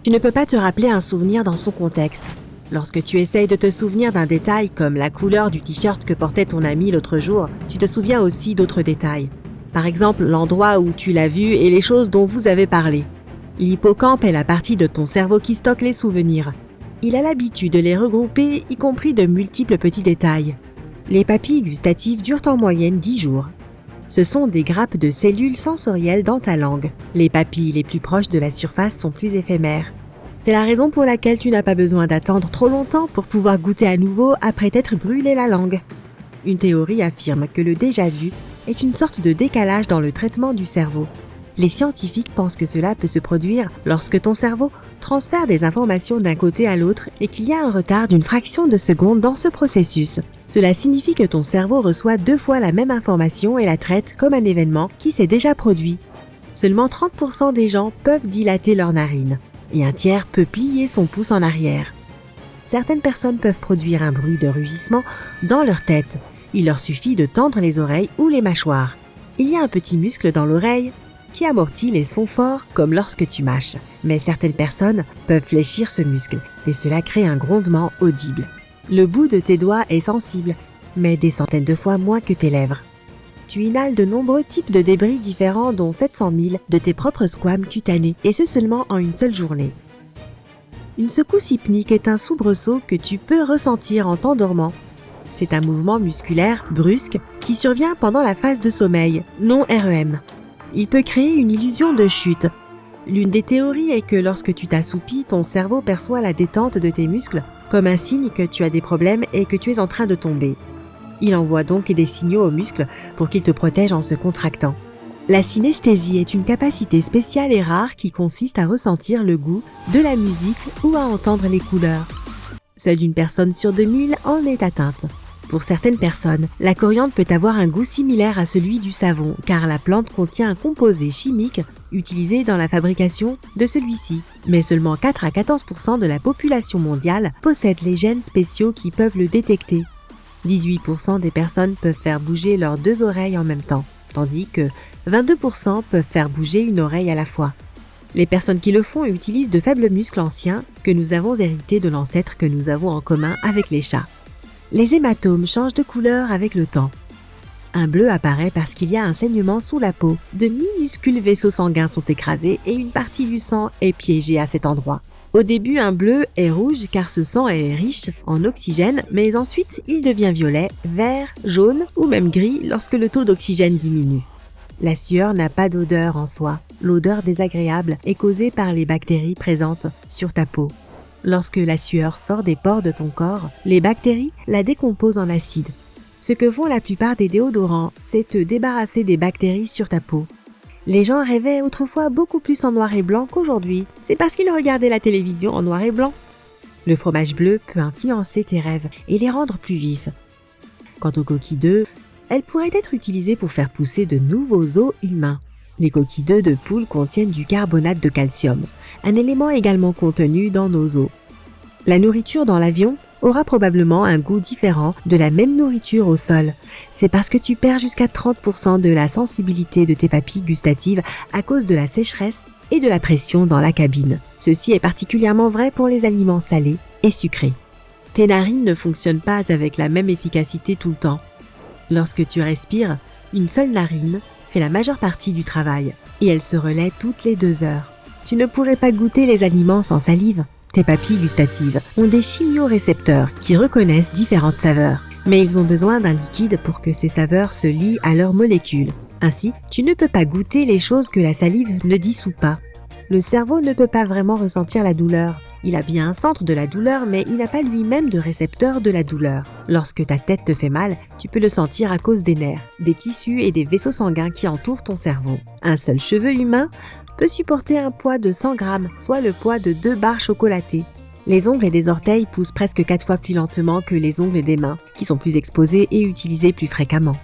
Tu ne peux pas te rappeler un souvenir dans son contexte. Lorsque tu essayes de te souvenir d'un détail comme la couleur du t-shirt que portait ton ami l'autre jour, tu te souviens aussi d'autres détails. Par exemple, l'endroit où tu l'as vu et les choses dont vous avez parlé. L'hippocampe est la partie de ton cerveau qui stocke les souvenirs. Il a l'habitude de les regrouper, y compris de multiples petits détails. Les papilles gustatives durent en moyenne 10 jours. Ce sont des grappes de cellules sensorielles dans ta langue. Les papilles les plus proches de la surface sont plus éphémères. C'est la raison pour laquelle tu n'as pas besoin d'attendre trop longtemps pour pouvoir goûter à nouveau après t'être brûlé la langue. Une théorie affirme que le déjà-vu est une sorte de décalage dans le traitement du cerveau. Les scientifiques pensent que cela peut se produire lorsque ton cerveau transfère des informations d'un côté à l'autre et qu'il y a un retard d'une fraction de seconde dans ce processus. Cela signifie que ton cerveau reçoit 2 fois la même information et la traite comme un événement qui s'est déjà produit. Seulement 30% des gens peuvent dilater leurs narines et un tiers peut plier son pouce en arrière. Certaines personnes peuvent produire un bruit de rugissement dans leur tête. Il leur suffit de tendre les oreilles ou les mâchoires. Il y a un petit muscle dans l'oreille qui amortit les sons forts comme lorsque tu mâches. Mais certaines personnes peuvent fléchir ce muscle et cela crée un grondement audible. Le bout de tes doigts est sensible, mais des centaines de fois moins que tes lèvres. Tu inhales de nombreux types de débris différents dont 700 000 de tes propres squames cutanés et ce seulement en une seule journée. Une secousse hypnique est un soubresaut que tu peux ressentir en t'endormant. C'est un mouvement musculaire brusque qui survient pendant la phase de sommeil, non REM. Il peut créer une illusion de chute. L'une des théories est que lorsque tu t'assoupis, ton cerveau perçoit la détente de tes muscles comme un signe que tu as des problèmes et que tu es en train de tomber. Il envoie donc des signaux aux muscles pour qu'ils te protègent en se contractant. La synesthésie est une capacité spéciale et rare qui consiste à ressentir le goût de la musique ou à entendre les couleurs. Seule une personne sur 2000 en est atteinte. Pour certaines personnes, la coriandre peut avoir un goût similaire à celui du savon, car la plante contient un composé chimique utilisé dans la fabrication de celui-ci. Mais seulement 4 à 14% de la population mondiale possède les gènes spéciaux qui peuvent le détecter. 18% des personnes peuvent faire bouger leurs 2 oreilles en même temps, tandis que 22% peuvent faire bouger une oreille à la fois. Les personnes qui le font utilisent de faibles muscles anciens que nous avons hérités de l'ancêtre que nous avons en commun avec les chats. Les hématomes changent de couleur avec le temps. Un bleu apparaît parce qu'il y a un saignement sous la peau. De minuscules vaisseaux sanguins sont écrasés et une partie du sang est piégée à cet endroit. Au début, un bleu est rouge car ce sang est riche en oxygène, mais ensuite il devient violet, vert, jaune ou même gris lorsque le taux d'oxygène diminue. La sueur n'a pas d'odeur en soi. L'odeur désagréable est causée par les bactéries présentes sur ta peau. Lorsque la sueur sort des pores de ton corps, les bactéries la décomposent en acide. Ce que font la plupart des déodorants, c'est te débarrasser des bactéries sur ta peau. Les gens rêvaient autrefois beaucoup plus en noir et blanc qu'aujourd'hui. C'est parce qu'ils regardaient la télévision en noir et blanc. Le fromage bleu peut influencer tes rêves et les rendre plus vifs. Quant aux coquilles d'œufs, elles pourraient être utilisées pour faire pousser de nouveaux os humains. Les coquilles d'œufs de poule contiennent du carbonate de calcium, un élément également contenu dans nos os. La nourriture dans l'avion aura probablement un goût différent de la même nourriture au sol. C'est parce que tu perds jusqu'à 30% de la sensibilité de tes papilles gustatives à cause de la sécheresse et de la pression dans la cabine. Ceci est particulièrement vrai pour les aliments salés et sucrés. Tes narines ne fonctionnent pas avec la même efficacité tout le temps. Lorsque tu respires, une seule narine fait la majeure partie du travail et elle se relaie toutes les 2 heures. Tu ne pourrais pas goûter les aliments sans salive. Tes papilles gustatives ont des chimiorécepteurs qui reconnaissent différentes saveurs, mais ils ont besoin d'un liquide pour que ces saveurs se lient à leurs molécules. Ainsi, tu ne peux pas goûter les choses que la salive ne dissout pas. Le cerveau ne peut pas vraiment ressentir la douleur. Il a bien un centre de la douleur, mais il n'a pas lui-même de récepteur de la douleur. Lorsque ta tête te fait mal, tu peux le sentir à cause des nerfs, des tissus et des vaisseaux sanguins qui entourent ton cerveau. Un seul cheveu humain peut supporter un poids de 100 grammes, soit le poids de 2 barres chocolatées. Les ongles des orteils poussent presque 4 fois plus lentement que les ongles des mains, qui sont plus exposés et utilisés plus fréquemment.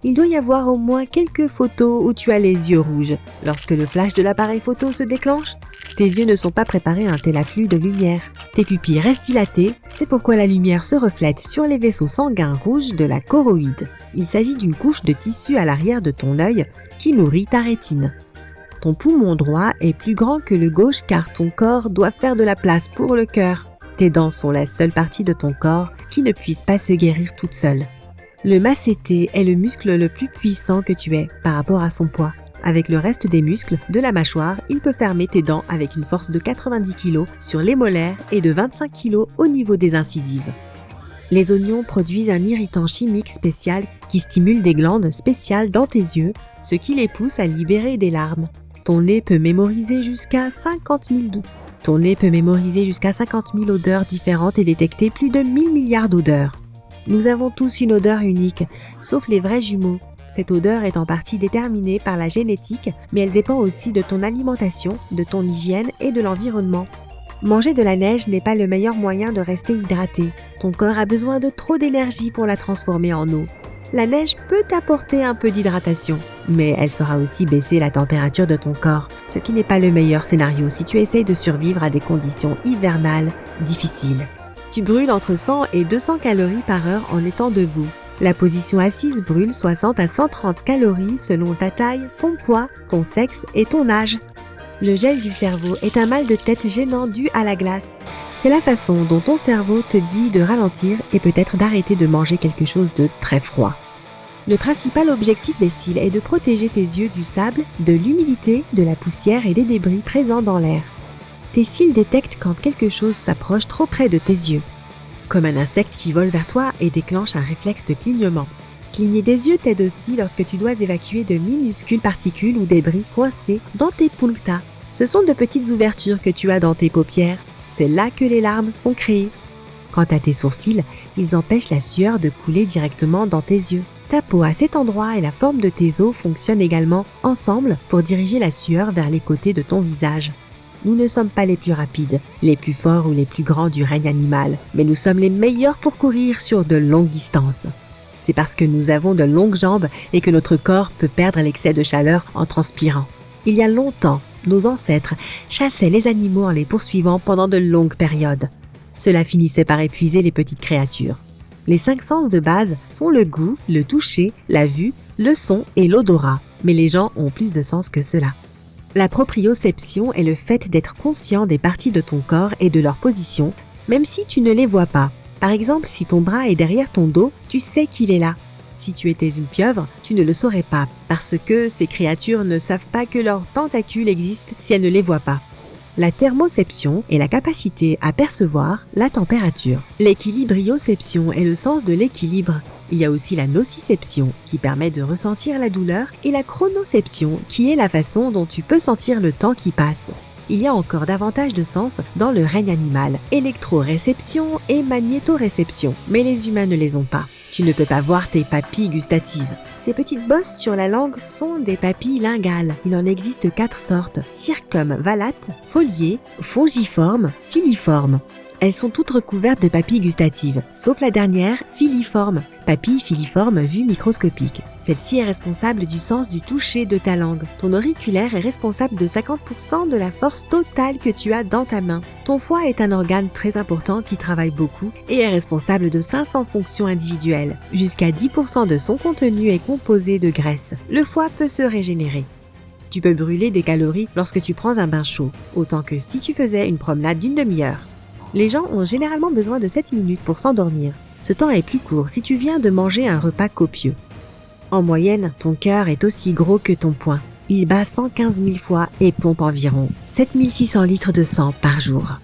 Il doit y avoir au moins quelques photos où tu as les yeux rouges. Lorsque le flash de l'appareil photo se déclenche, tes yeux ne sont pas préparés à un tel afflux de lumière. Tes pupilles restent dilatées, c'est pourquoi la lumière se reflète sur les vaisseaux sanguins rouges de la choroïde. Il s'agit d'une couche de tissu à l'arrière de ton œil qui nourrit ta rétine. Ton poumon droit est plus grand que le gauche car ton corps doit faire de la place pour le cœur. Tes dents sont la seule partie de ton corps qui ne puisse pas se guérir toute seule. Le masséter est le muscle le plus puissant que tu aies par rapport à son poids. Avec le reste des muscles de la mâchoire, il peut fermer tes dents avec une force de 90 kg sur les molaires et de 25 kg au niveau des incisives. Les oignons produisent un irritant chimique spécial qui stimule des glandes spéciales dans tes yeux, ce qui les pousse à libérer des larmes. Ton nez peut mémoriser jusqu'à 50 000 odeurs différentes et détecter plus de 1000 milliards d'odeurs. Nous avons tous une odeur unique, sauf les vrais jumeaux. Cette odeur est en partie déterminée par la génétique, mais elle dépend aussi de ton alimentation, de ton hygiène et de l'environnement. Manger de la neige n'est pas le meilleur moyen de rester hydraté. Ton corps a besoin de trop d'énergie pour la transformer en eau. La neige peut t'apporter un peu d'hydratation, mais elle fera aussi baisser la température de ton corps, ce qui n'est pas le meilleur scénario si tu essayes de survivre à des conditions hivernales difficiles. Tu brûles entre 100 et 200 calories par heure en étant debout. La position assise brûle 60 à 130 calories selon ta taille, ton poids, ton sexe et ton âge. Le gel du cerveau est un mal de tête gênant dû à la glace. C'est la façon dont ton cerveau te dit de ralentir et peut-être d'arrêter de manger quelque chose de très froid. Le principal objectif des cils est de protéger tes yeux du sable, de l'humidité, de la poussière et des débris présents dans l'air. Tes cils détectent quand quelque chose s'approche trop près de tes yeux, comme un insecte qui vole vers toi et déclenche un réflexe de clignement. Cligner des yeux t'aide aussi lorsque tu dois évacuer de minuscules particules ou débris coincés dans tes puncta. Ce sont de petites ouvertures que tu as dans tes paupières. C'est là que les larmes sont créées. Quant à tes sourcils, ils empêchent la sueur de couler directement dans tes yeux. Ta peau à cet endroit et la forme de tes os fonctionnent également ensemble pour diriger la sueur vers les côtés de ton visage. Nous ne sommes pas les plus rapides, les plus forts ou les plus grands du règne animal, mais nous sommes les meilleurs pour courir sur de longues distances. C'est parce que nous avons de longues jambes et que notre corps peut perdre l'excès de chaleur en transpirant. Il y a longtemps, nos ancêtres chassaient les animaux en les poursuivant pendant de longues périodes. Cela finissait par épuiser les petites créatures. Les 5 sens de base sont le goût, le toucher, la vue, le son et l'odorat, mais les gens ont plus de sens que cela. La proprioception est le fait d'être conscient des parties de ton corps et de leur position, même si tu ne les vois pas. Par exemple, si ton bras est derrière ton dos, tu sais qu'il est là. Si tu étais une pieuvre, tu ne le saurais pas, parce que ces créatures ne savent pas que leurs tentacules existent si elles ne les voient pas. La thermoception est la capacité à percevoir la température. L'équilibrioception est le sens de l'équilibre. Il y a aussi la nociception qui permet de ressentir la douleur et la chronoception qui est la façon dont tu peux sentir le temps qui passe. Il y a encore davantage de sens dans le règne animal, électroréception et magnétoréception, mais les humains ne les ont pas. Tu ne peux pas voir tes papilles gustatives. Ces petites bosses sur la langue sont des papilles linguales. Il en existe 4 sortes, circumvallates, foliées, fongiformes, filiformes. Elles sont toutes recouvertes de papilles gustatives, sauf la dernière, filiforme, papille filiforme vue microscopique. Celle-ci est responsable du sens du toucher de ta langue. Ton auriculaire est responsable de 50% de la force totale que tu as dans ta main. Ton foie est un organe très important qui travaille beaucoup et est responsable de 500 fonctions individuelles. Jusqu'à 10% de son contenu est composé de graisse. Le foie peut se régénérer. Tu peux brûler des calories lorsque tu prends un bain chaud, autant que si tu faisais une promenade d'une demi-heure. Les gens ont généralement besoin de 7 minutes pour s'endormir. Ce temps est plus court si tu viens de manger un repas copieux. En moyenne, ton cœur est aussi gros que ton poing. Il bat 115 000 fois et pompe environ 7 600 litres de sang par jour.